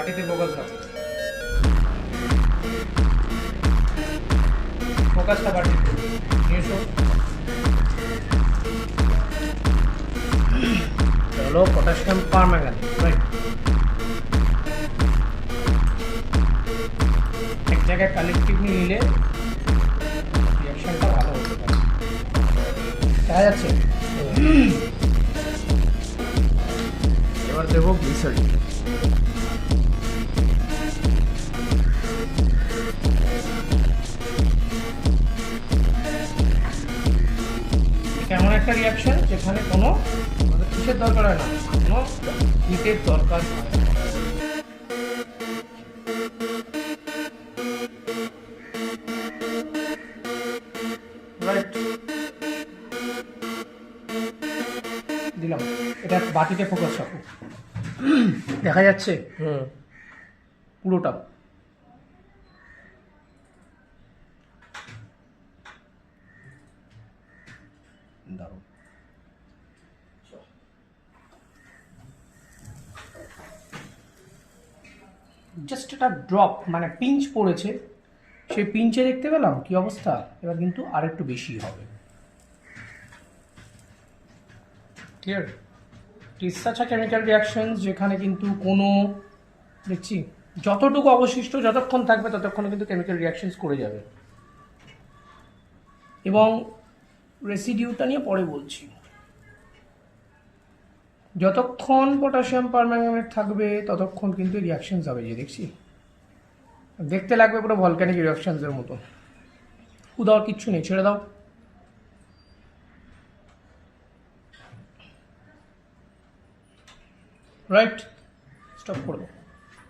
বাটিতে ফোকাস রাখো, ফোকাসটা বাটিতে নিয়ে এসো। হলো পটাশিয়াম পারম্যাঙ্গানেট, রাইট। এক জায়গায় কালেকটিভলি নিলে রিয়াকশনটা ভালো হতে পারে, দেখা যাচ্ছে। এবার দেবো গ্লিসারিন। এমন একটা রিয়াকশন যেখানে কোনো কিসের দরকার হয় না, কোনো হিটের দরকার হয় না। রাইট, দিলাম। এটা বাটিতে ফোকাস রাখো, দেখা যাচ্ছে পুরোটা। দারুণ। জাস্ট একটা ড্রপ মানে পিঞ্চ পড়েছে, সেই পিঞ্চে দেখতে পেলাম কি অবস্থা। এবার কিন্তু আর একটু বেশি হবে। Clear? It's such a chemical reaction যেখানে কিন্তু কোনো দেখছি যতটুকু অবশিষ্ট যতক্ষণ থাকবে ততক্ষণ কিন্তু কেমিক্যাল রিয়াকশনস করে যাবে। এবং রেসিডিউটা নিয়ে পরে বলছি। যতক্ষণ পটাশিয়াম পারম্যাঙ্গানেট থাকবে ততক্ষণ কিন্তু রিয়াকশনস হবে, যে দেখছি দেখতে লাগবে পুরো ভলক্যানিক রিয়াকশনসের মতো। উদাও কিচ্ছু নেই, ছেড়ে দাও। রাইট, স্টপ করে দাও।